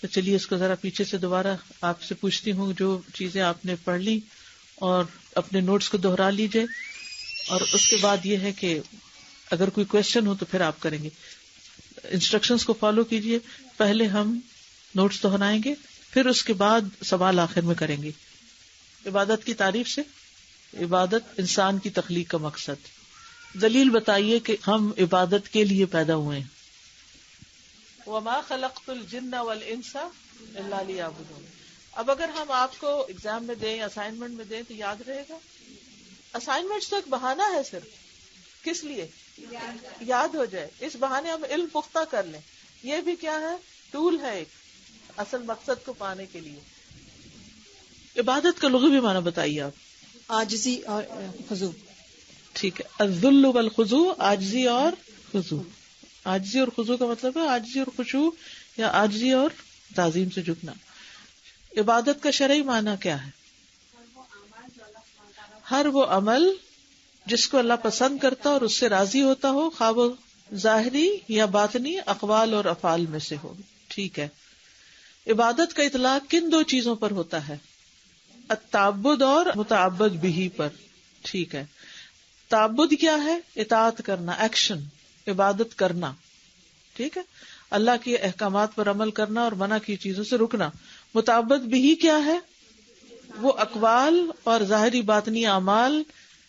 تو چلیے اس کو ذرا پیچھے سے دوبارہ آپ سے پوچھتی ہوں، جو چیزیں آپ نے پڑھ لی اور اپنے نوٹس کو دوہرا لیجئے، اور اس کے بعد یہ ہے کہ اگر کوئی کوشچن ہو تو پھر آپ کریں گے. انسٹرکشنز کو فالو کیجئے. پہلے ہم نوٹس دہرائیں گے، پھر اس کے بعد سوال آخر میں کریں گے. عبادت کی تعریف سے، عبادت انسان کی تخلیق کا مقصد. دلیل بتائیے کہ ہم عبادت کے لیے پیدا ہوئے ہیں. وَمَا خَلَقْتُ الْجِنَّ وَالْإِنسَ إِلَّا لِيَعْبُدُونِ. اب اگر ہم آپ کو ایگزام میں دیں، اسائنمنٹ میں دیں تو یاد رہے گا؟ اسائنمنٹس تو ایک بہانہ ہے صرف. کس لیے؟ یاد ہو جائے. اس بہانے ہم علم پختہ کر لیں. یہ بھی کیا ہے؟ ٹول ہے ایک اصل مقصد کو پانے کے لیے. عبادت کا لغوی معنی بتائیے آپ. عاجزی اور خضوع. ٹھیک ہے. الذل والخضوع، عاجزی اور خضوع. عاجزی اور خضوع کا مطلب ہے عاجزی اور خشوع یا عاجزی اور تعظیم سے جھکنا. عبادت کا شرعی معنی کیا ہے؟ ہر وہ عمل جس کو اللہ پسند کرتا اور اس سے راضی ہوتا ہو، خواہ وہ ظاہری یا باطنی اقوال اور افعال میں سے ہو. ٹھیک ہے. عبادت کا اطلاق کن دو چیزوں پر ہوتا ہے؟ التعبد اور متعبد بہ پر. ٹھیک ہے. تعبد کیا ہے؟ اطاعت کرنا، ایکشن، عبادت کرنا. ٹھیک ہے. اللہ کے احکامات پر عمل کرنا اور منع کی چیزوں سے رکنا. متعبد بہ کیا ہے؟ وہ اقوال اور ظاہری باطنی اعمال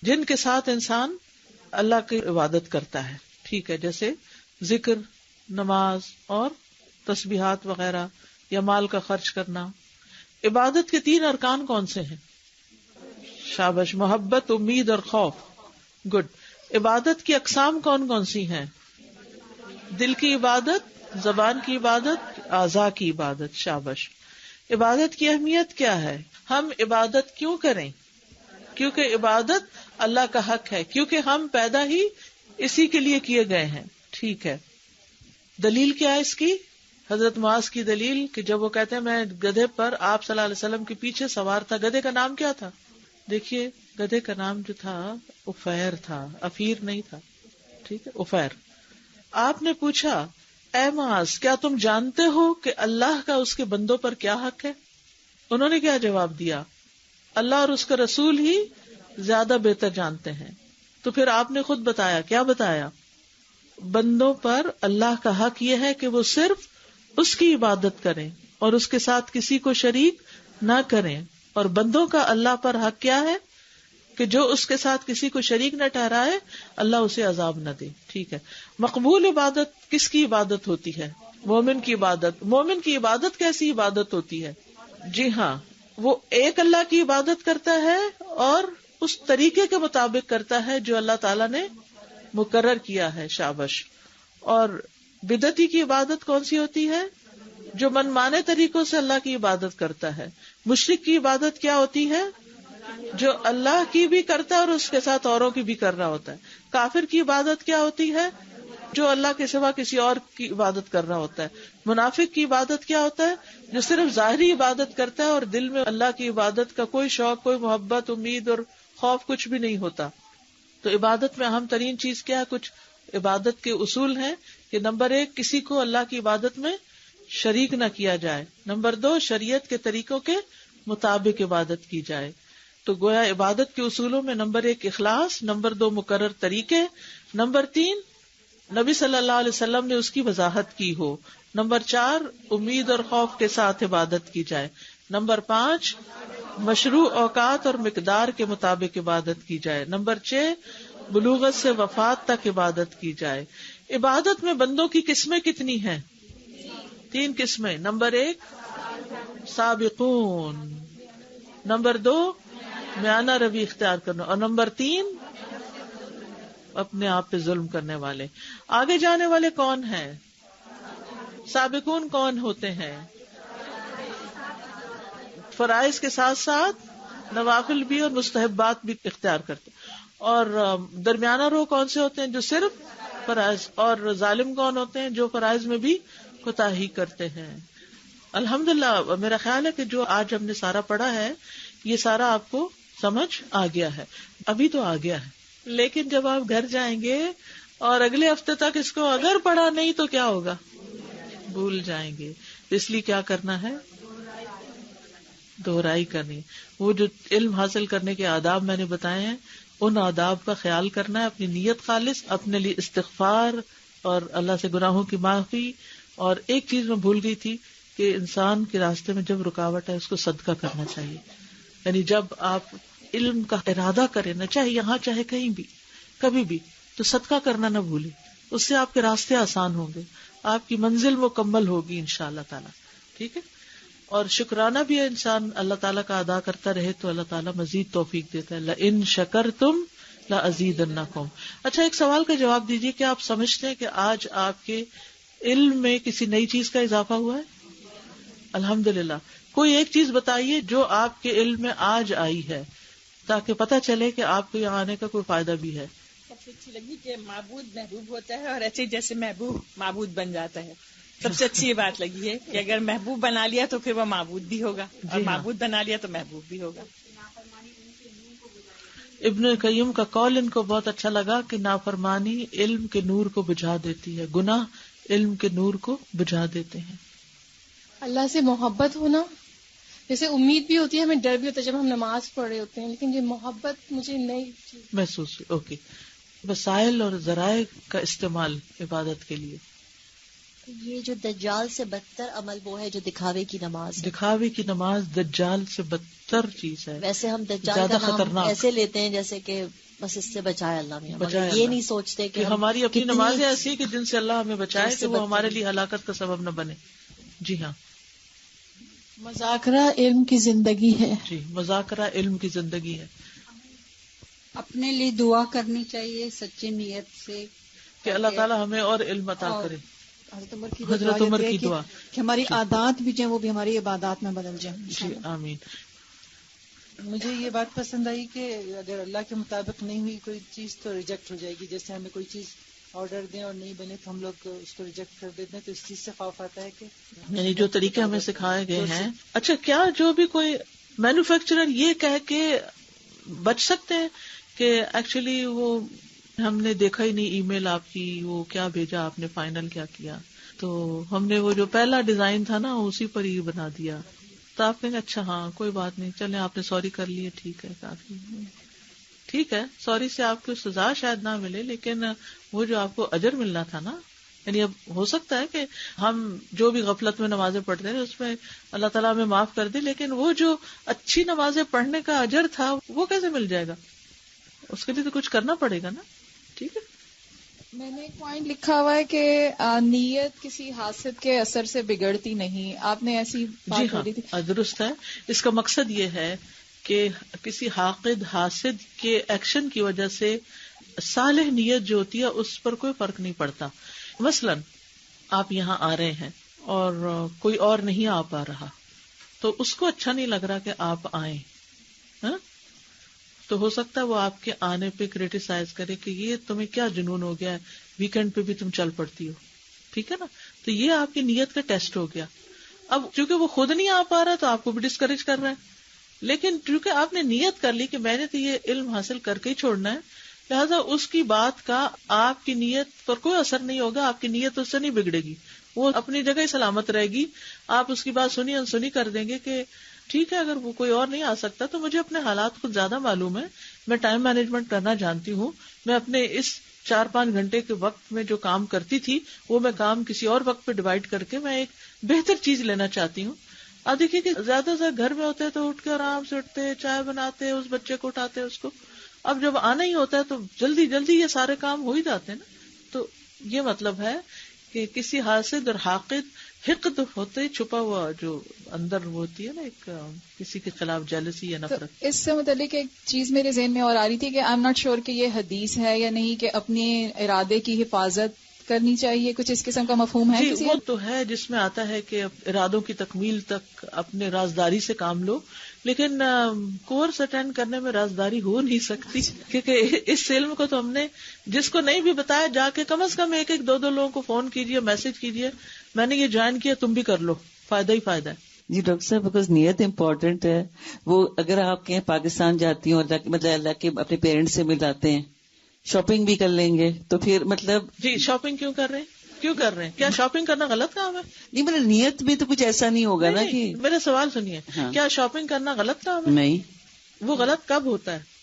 جن کے ساتھ انسان اللہ کی عبادت کرتا ہے. ٹھیک ہے. جیسے ذکر، نماز اور تسبیحات وغیرہ، یا مال کا خرچ کرنا. عبادت کے 3 ارکان کون سے ہیں؟ شابش. محبت، امید اور خوف. گڈ. عبادت کی اقسام کون کون سی ہیں؟ دل کی عبادت، زبان کی عبادت، اعضاء کی عبادت. شابش. عبادت کی اہمیت کیا ہے؟ ہم عبادت کیوں کریں؟ کیونکہ عبادت اللہ کا حق ہے، کیونکہ ہم پیدا ہی اسی کے لیے کیے گئے ہیں. ٹھیک ہے. دلیل کیا ہے اس کی؟ حضرت معاذ کی دلیل کہ جب وہ کہتے ہیں میں گدھے پر آپ صلی اللہ علیہ وسلم کے پیچھے سوار تھا. گدھے کا نام کیا تھا؟ دیکھیے گدھے کا نام جو تھا افیر تھا، افیر نہیں تھا. ٹھیک ہے، افیر. آپ نے پوچھا اے معاذ کیا تم جانتے ہو کہ اللہ کا اس کے بندوں پر کیا حق ہے؟ انہوں نے کیا جواب دیا؟ اللہ اور اس کا رسول ہی زیادہ بہتر جانتے ہیں. تو پھر آپ نے خود بتایا، کیا بتایا؟ بندوں پر اللہ کا حق یہ ہے کہ وہ صرف اس کی عبادت کریں اور اس کے ساتھ کسی کو شریک نہ کریں. اور بندوں کا اللہ پر حق کیا ہے؟ کہ جو اس کے ساتھ کسی کو شریک نہ ٹھہرائے، اللہ اسے عذاب نہ دے. ٹھیک ہے. مقبول عبادت کس کی عبادت ہوتی ہے؟ مومن کی عبادت. مومن کی عبادت کیسی عبادت ہوتی ہے؟ جی ہاں، وہ ایک اللہ کی عبادت کرتا ہے اور اس طریقے کے مطابق کرتا ہے جو اللہ تعالیٰ نے مقرر کیا ہے. شابش. اور بدعتی کی عبادت کون سی ہوتی ہے؟ جو من مانے طریقوں سے اللہ کی عبادت کرتا ہے. مشرک کی عبادت کیا ہوتی ہے؟ جو اللہ کی بھی کرتا ہے اور اس کے ساتھ اوروں کی بھی کر رہا ہوتا ہے. کافر کی عبادت کیا ہوتی ہے؟ جو اللہ کے سوا کسی اور کی عبادت کر رہا ہوتا ہے. منافق کی عبادت کیا ہوتا ہے؟ جو صرف ظاہری عبادت کرتا ہے اور دل میں اللہ کی عبادت کا کوئی شوق، کوئی محبت، امید اور خوف کچھ بھی نہیں ہوتا. تو عبادت میں اہم ترین چیز کیا ہے؟ کچھ عبادت کے اصول ہیں کہ نمبر 1 کسی کو اللہ کی عبادت میں شریک نہ کیا جائے. نمبر 2 شریعت کے طریقوں کے مطابق عبادت کی جائے. تو گویا عبادت کے اصولوں میں نمبر 1 اخلاص، نمبر 2 مقرر طریقے، نمبر 3 نبی صلی اللہ علیہ وسلم نے اس کی وضاحت کی ہو، نمبر 4 امید اور خوف کے ساتھ عبادت کی جائے، نمبر 5 مشروع اوقات اور مقدار کے مطابق عبادت کی جائے، نمبر 6 بلوغت سے وفات تک عبادت کی جائے. عبادت میں بندوں کی قسمیں کتنی ہیں؟ 3 قسمیں. نمبر 1 سابقون، نمبر 2 میانہ روی اختیار کرنا، اور نمبر 3 اپنے آپ پہ ظلم کرنے والے. آگے جانے والے کون ہیں؟ سابقون کون ہوتے ہیں؟ فرائض کے ساتھ ساتھ نوافل بھی اور مستحبات بھی اختیار کرتے. اور درمیانہ رو کون سے ہوتے ہیں؟ جو صرف فرائض. اور ظالم کون ہوتے ہیں؟ جو فرائض میں بھی کوتاہی کرتے ہیں. الحمدللہ میرا خیال ہے کہ جو آج ہم نے سارا پڑھا ہے یہ سارا آپ کو سمجھ آ گیا ہے. ابھی تو آ گیا ہے، لیکن جب آپ گھر جائیں گے اور اگلے ہفتے تک اس کو اگر پڑھا نہیں تو کیا ہوگا؟ بھول جائیں گے. اس لیے کیا کرنا ہے؟ دہرائی کرنی. وہ جو علم حاصل کرنے کے آداب میں نے بتائے ہیں ان آداب کا خیال کرنا ہے, اپنی نیت خالص, اپنے لیے استغفار اور اللہ سے گناہوں کی معافی. اور ایک چیز میں بھول گئی تھی کہ انسان کے راستے میں جب رکاوٹ ہے اس کو صدقہ کرنا چاہیے. یعنی جب آپ علم کا ارادہ کریں نا, چاہے یہاں چاہے کہیں بھی کبھی بھی, تو صدقہ کرنا نہ بھولیں. اس سے آپ کے راستے آسان ہوں گے, آپ کی منزل مکمل ہوگی انشاءاللہ تعالی. ٹھیک ہے. اور شکرانہ بھی انسان اللہ تعالیٰ کا ادا کرتا رہے تو اللہ تعالیٰ مزید توفیق دیتا ہے. لَإِن شَكَرْتُمْ لَأَزِيدَنَّكُمْ. اچھا, ایک سوال کا جواب دیجیے کہ آپ سمجھتے ہیں کہ آج آپ کے علم میں کسی نئی چیز کا اضافہ ہوا ہے؟ الحمدللہ. کوئی ایک چیز بتائیے جو آپ کے علم میں آج آئی ہے تاکہ پتہ چلے کہ آپ کو یہاں آنے کا کوئی فائدہ بھی ہے. سب سے اچھی لگی کہ معبود محبوب ہوتا ہے اور ایسے جیسے محبوب معبود بن جاتا ہے. سب سے اچھی یہ بات لگی ہے کہ اگر محبوب بنا لیا تو پھر وہ معبود بھی ہوگا, اور معبود بنا لیا تو محبوب بھی ہوگا. ابن قیم کا قول ان کو بہت اچھا لگا کہ نافرمانی علم کے نور کو بجھا دیتی ہے, گناہ علم کے نور کو بجھا دیتے ہیں. اللہ سے محبت ہونا, جیسے امید بھی ہوتی ہے, ہمیں ڈر بھی ہوتا ہے جب ہم نماز پڑھ رہے ہوتے ہیں, لیکن یہ محبت مجھے نئی محسوس. اوکے. وسائل اور ذرائع کا استعمال عبادت کے لیے. یہ جو دجال سے بدتر عمل وہ ہے جو دکھاوے کی نماز ہے. دکھاوے کی نماز دجال سے بدتر چیز ہے. ویسے ہم دجال کا نام ایسے لیتے ہیں جیسے کہ بس اس سے بچائے اللہ میاں, مگر یہ نہیں سوچتے کہ ہماری اپنی نمازیں ایسی ہیں کہ جن سے اللہ ہمیں بچائے کہ وہ ہمارے لیے ہلاکت کا سبب نہ بنے. جی ہاں. مذاکرہ علم کی زندگی ہے. جی, مذاکرہ علم کی زندگی ہے. اپنے لیے دعا کرنی چاہیے سچی نیت سے کہ اللہ تعالیٰ ہمیں اور علم عطا کرے. حضرت عمر کی دعا کہ ہماری عادات بھی جو وہ بھی ہماری عبادات میں بدل جائیں. جی آمین. مجھے یہ بات پسند آئی کہ اگر اللہ کے مطابق نہیں ہوئی کوئی چیز تو ریجیکٹ ہو جائے گی. جیسے ہمیں کوئی چیز آرڈر دیں اور نہیں بنے تو ہم لوگ اس کو ریجیکٹ کر دیتے ہیں, تو اس چیز سے خوف آتا ہے کہ یعنی جو طریقے ہمیں سکھائے گئے ہیں. اچھا, کیا جو بھی کوئی مینوفیکچرر یہ کہہ کے بچ سکتے ہیں کہ ایکچولی وہ ہم نے دیکھا ہی نہیں ای میل آپ کی, وہ کیا بھیجا آپ نے, فائنل کیا کیا, تو ہم نے وہ جو پہلا ڈیزائن تھا نا اسی پر ہی بنا دیا, تو آپ کہیں گے اچھا ہاں کوئی بات نہیں, چلیں آپ نے سوری کر لیے, ٹھیک ہے, کافی ٹھیک ہے. سوری سے آپ کو سزا شاید نہ ملے, لیکن وہ جو آپ کو اجر ملنا تھا نا, یعنی اب ہو سکتا ہے کہ ہم جو بھی غفلت میں نمازیں پڑھتے ہیں اس میں اللہ تعالیٰ ہمیں معاف کر دے, لیکن وہ جو اچھی نمازیں پڑھنے کا اجر تھا وہ کیسے مل جائے گا؟ اس کے لیے تو کچھ کرنا پڑے گا نا. ٹھیک ہے. میں نے ایک پوائنٹ لکھا ہوا ہے کہ نیت کسی حاسد کے اثر سے بگڑتی نہیں. آپ نے ایسی بات بولی تھی. درست ہے. اس کا مقصد یہ ہے کہ کسی حاسد کے ایکشن کی وجہ سے صالح نیت جو ہوتی ہے اس پر کوئی فرق نہیں پڑتا. مثلاً آپ یہاں آ رہے ہیں اور کوئی اور نہیں آ پا رہا, تو اس کو اچھا نہیں لگ رہا کہ آپ آئیں, تو ہو سکتا ہے وہ آپ کے آنے پہ کریٹیسائز کرے کہ یہ تمہیں کیا جنون ہو گیا ہے, ویکینڈ پہ بھی تم چل پڑتی ہو. ٹھیک ہے نا, تو یہ آپ کی نیت کا ٹیسٹ ہو گیا. اب چونکہ وہ خود نہیں آ پا رہا تو آپ کو بھی ڈسکریج کر رہا ہے, لیکن چونکہ آپ نے نیت کر لی کہ میں نے تو یہ علم حاصل کر کے ہی چھوڑنا ہے, لہٰذا اس کی بات کا آپ کی نیت پر کوئی اثر نہیں ہوگا, آپ کی نیت اس سے نہیں بگڑے گی, وہ اپنی جگہ ہی سلامت رہے گی. آپ اس کی بات سنی انسنی کر دیں گے کہ ٹھیک ہے, اگر وہ کوئی اور نہیں آ سکتا تو مجھے اپنے حالات خود زیادہ معلوم ہے, میں ٹائم مینجمنٹ کرنا جانتی ہوں, میں اپنے اس 4-5 گھنٹے کے وقت میں جو کام کرتی تھی وہ میں کام کسی اور وقت پہ ڈیوائڈ کر کے میں ایک بہتر چیز لینا چاہتی ہوں. اب دیکھیے کہ زیادہ سے گھر میں ہوتے تو اٹھ کے آرام سے اٹھتے, چائے بناتے, اس بچے کو اٹھاتے اس کو. اب جب آنا ہی ہوتا ہے تو جلدی جلدی یہ سارے کام ہو ہی جاتے ہیں نا. تو یہ مطلب ہے کہ کسی حاسد اور حاقد حقد ہوتے چھپا ہوا جو اندر ہوتی ہے نا ایک کسی کے خلاف جیلسی یا نفرت. اس سے متعلق ایک چیز میرے ذہن میں اور آ رہی تھی کہ آئی ایم ناٹ شیور کہ یہ حدیث ہے یا نہیں کہ اپنے ارادے کی حفاظت کرنی چاہیے, کچھ اس قسم کا مفہوم ہے. وہ تو ہے جس میں آتا ہے کہ ارادوں کی تکمیل تک اپنے رازداری سے کام لو, لیکن کورس اٹینڈ کرنے میں رازداری ہو نہیں سکتی, کیونکہ اس علم کو تو ہم نے جس کو نہیں بھی بتایا جا کے کم از کم 1-2 لوگوں کو فون کیجیے, میسج کیجیے, میں نے یہ جوائن کیا, تم بھی کر لو, فائدہ ہی فائدہ ہے. جی ڈاکٹر صاحب, بیکاز نیت امپورٹنٹ ہے. وہ اگر آپ کہیں پاکستان جاتی ہوں مطلب اللہ کے اپنے پیرنٹس سے مل جاتے ہیں, شاپنگ بھی کر لیں گے تو پھر مطلب جی شاپنگ کیوں کر رہے ہیں؟ کیوں کر رہے ہیں؟ کیا شاپنگ کرنا غلط کام ہے؟ نہیں مطلب نیت میں تو کچھ ایسا نہیں ہوگا نا کہ میرا سوال سنیے، کیا شاپنگ کرنا غلط کام ہے؟ نہیں. وہ غلط کب ہوتا ہے؟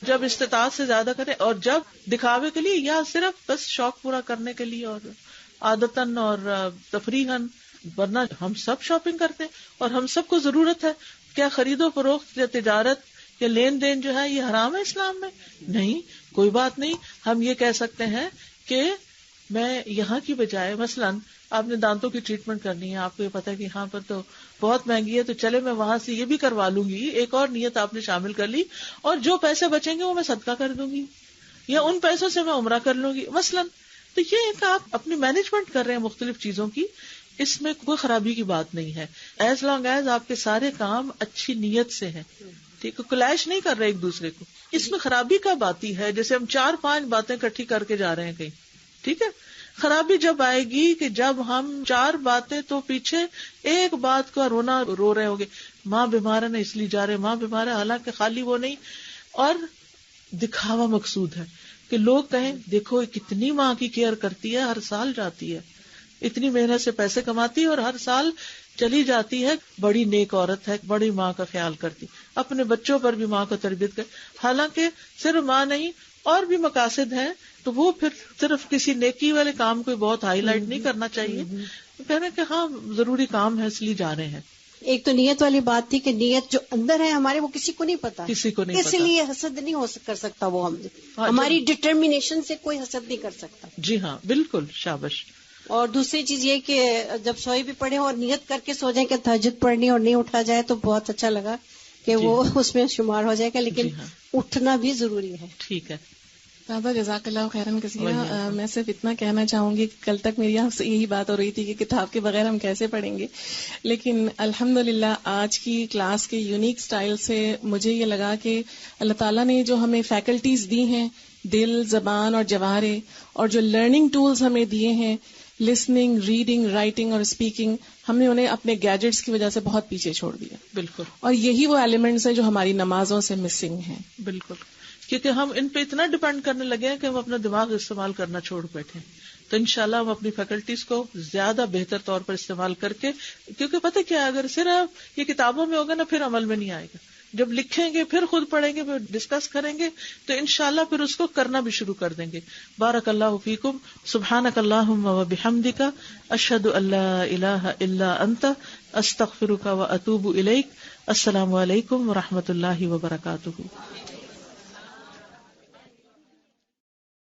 جب استطاعت سے زیادہ کرے، اور جب دکھاوے کے لیے یا صرف بس شوق پورا کرنے کے لیے اور عادتاً اور تفریحاً. ورنہ ہم سب شاپنگ کرتے ہیں اور ہم سب کو ضرورت ہے. کیا خرید و فروخت یا تجارت یا لین دین جو ہے یہ حرام ہے اسلام میں؟ نہیں، کوئی بات نہیں. ہم یہ کہہ سکتے ہیں کہ میں یہاں کی بجائے مثلاً آپ نے دانتوں کی ٹریٹمنٹ کرنی ہے، آپ کو یہ پتا ہے کہ یہاں پر تو بہت مہنگی ہے، تو چلے میں وہاں سے یہ بھی کروا لوں گی. ایک اور نیت آپ نے شامل کر لی، اور جو پیسے بچیں گے وہ میں صدقہ کر دوں گی، یا ان پیسوں سے میں عمرہ کر لوں گی مثلاً. تو یہ ایک آپ اپنی مینجمنٹ کر رہے ہیں مختلف چیزوں کی، اس میں کوئی خرابی کی بات نہیں ہے، ایز لانگ ایز آپ کے سارے کام اچھی نیت سے ہیں. ٹھیک ہے، کلیش نہیں کر رہے ایک دوسرے کو. اس میں خرابی کب آتی ہے؟ جیسے ہم 4-5 باتیں اکٹھی کر کے جا رہے ہیں کہیں، ٹھیک ہے. خرابی جب آئے گی کہ جب ہم 4 باتیں تو پیچھے ایک بات کا رونا رو رہے ہوگے، ماں بیمار ہے نا اس لیے جا رہے، ماں بیمار ہے، حالانکہ خالی وہ نہیں. اور دکھاوا مقصود ہے کہ لوگ کہیں دیکھو کتنی ماں کی کیئر کرتی ہے، ہر سال جاتی ہے، اتنی محنت سے پیسے کماتی ہے اور ہر سال چلی جاتی ہے، بڑی نیک عورت ہے، بڑی ماں کا خیال کرتی، اپنے بچوں پر بھی ماں کو تربیت کر. حالانکہ صرف ماں نہیں اور بھی مقاصد ہیں، تو وہ پھر صرف کسی نیکی والے کام کو بہت ہائی لائٹ نہیں کرنا چاہیے. کہہ رہے کہ ہاں ضروری کام ہے اس لیے جا رہے ہیں. ایک تو نیت والی بات تھی کہ نیت جو اندر ہے ہمارے وہ کسی کو نہیں پتا، کسی کو نہیں اسی لیے حسد نہیں کر سکتا وہ ہماری ڈٹرمینیشن سے کوئی حسد نہیں کر سکتا. جی ہاں بالکل، شاباش. اور دوسری چیز یہ کہ جب سوئی بھی پڑھے اور نیت کر کے سو جائیں کہ تہجد پڑھنی اور نہیں اٹھا جائے تو بہت اچھا لگا کہ وہ اس میں شمار ہو جائے گا، لیکن اٹھنا بھی ضروری ہے. ٹھیک ہے. بابا جزاک اللہ خیرن کثیرا. میں صرف اتنا کہنا چاہوں گی کہ کل تک میری آپ سے یہی بات ہو رہی تھی کہ کتاب کے بغیر ہم کیسے پڑھیں گے، لیکن الحمدللہ آج کی کلاس کے یونیک سٹائل سے مجھے یہ لگا کہ اللہ تعالیٰ نے جو ہمیں فیکلٹیز دی ہیں، دل، زبان اور جوارے، اور جو لرننگ ٹولز ہمیں دیے ہیں، لسننگ، ریڈنگ، رائٹنگ اور اسپیکنگ، ہم نے انہیں اپنے گیجٹس کی وجہ سے بہت پیچھے چھوڑ دیا. بالکل. اور یہی وہ ایلیمنٹس ہیں جو ہماری نمازوں سے مسنگ ہیں. بالکل، کیونکہ ہم ان پہ اتنا ڈیپینڈ کرنے لگے ہیں کہ ہم اپنا دماغ استعمال کرنا چھوڑ بیٹھے. تو انشاءاللہ ہم اپنی فیکلٹیز کو زیادہ بہتر طور پر استعمال کر کے، کیونکہ پتہ کیا، اگر صرف یہ کتابوں میں ہوگا نا پھر عمل میں نہیں آئے گا. جب لکھیں گے، پھر خود پڑھیں گے، پھر ڈسکس کریں گے، تو انشاءاللہ پھر اس کو کرنا بھی شروع کر دیں گے. بارک اللہ فیکم، سبحانک اللہم و بحمدک، اشہد ان لا الہ الا انت، استغفرک و اتوب الیک. السلام علیکم و رحمۃ اللہ وبرکاتہ.